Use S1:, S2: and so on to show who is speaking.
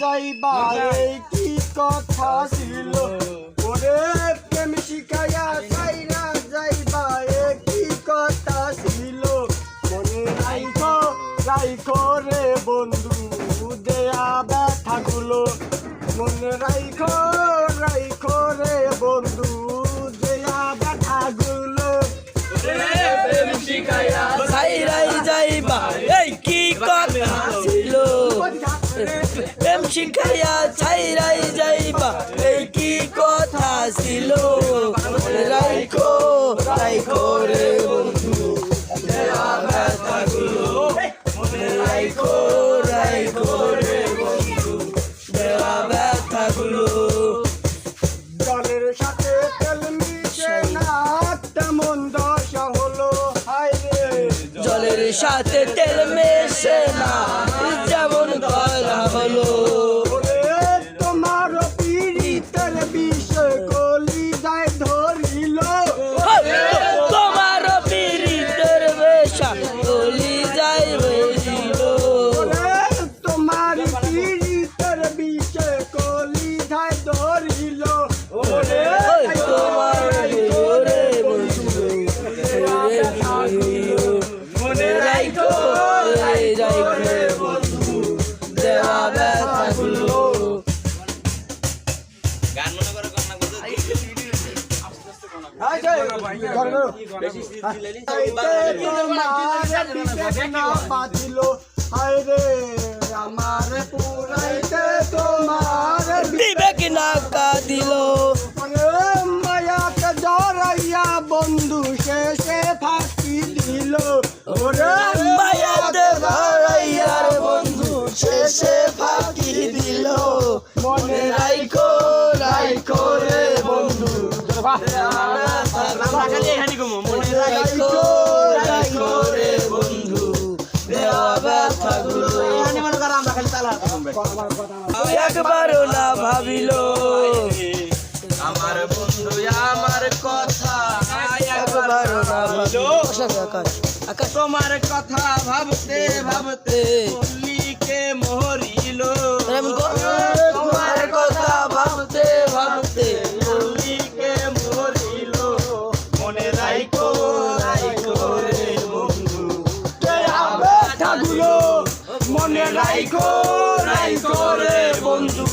S1: যাইবা এই কি কথা ছিল ওরে প্রেম শিখাইয়া সাইরা যাইবা এই কি কথা ছিল মনে রাইখো রাইখো রে বন্ধু দেয়া ব্যথাগুলো মনে রাইখো রাইখো রে বন্ধু দেয়া ব্যথাগুলো
S2: প্রেম শিখাইয়া সাইরাই যাইবা এই কি কথা ছিল প্রেম শিখাইয়া সাইরাই যাইবা এই কি কথা ছিল রাইখো রাইখো রে বন্ধু দেয়া ব্যথাগুলো মনে রাইখো রাইখো রে বন্ধু দেয়া ব্যথাগুলো
S1: জলের সাথে তেল মিশে না তেমন দশা হলো হায় রে
S2: জলের সাথে তেল মেশে না যেমন ধরা হলো
S1: ওরে তোমার পীড়িতের বিষে কলি যায় ধরিল
S2: তোমার পীড়িতের বেশা গলি যাই হইল
S1: ওরে তোমার পীড়িতের বিষে কলি যায় ধরিল ওরে
S2: তোমার রে বন্ধু মনে রাইখো রাইখো রে বন্ধু দেওয়া ব্যথাগুলো
S1: আমার পুরাইতে তোমার
S2: বিবেক না কাঁদিল
S1: মায়াকে জড়াইয়া বন্ধু শেষে ফাঁকি দিল ওরে
S2: মায়াতে ভরাইয়ার বন্ধু শেষে ফাঁকি দিল মনে রাইখো রাইখো রে বন্ধু মনে রাইখো রাইখো রে বন্ধু দেওয়া ব্যথাগুলো একবারও না ভাবিল আমার বন্ধু আমার কথা একবারও না ভাবিল আকাশ তোমার কথা ভাবতে ভাবতে পল্লীকে মরিল তোমার কথা ভাবতে ভাবতে পল্লীকে মরিল মনে রাইখো রাইখো রে বন্ধু
S1: ব্যথাগুলো মনে রাইখো রাইখো রে বন্ধু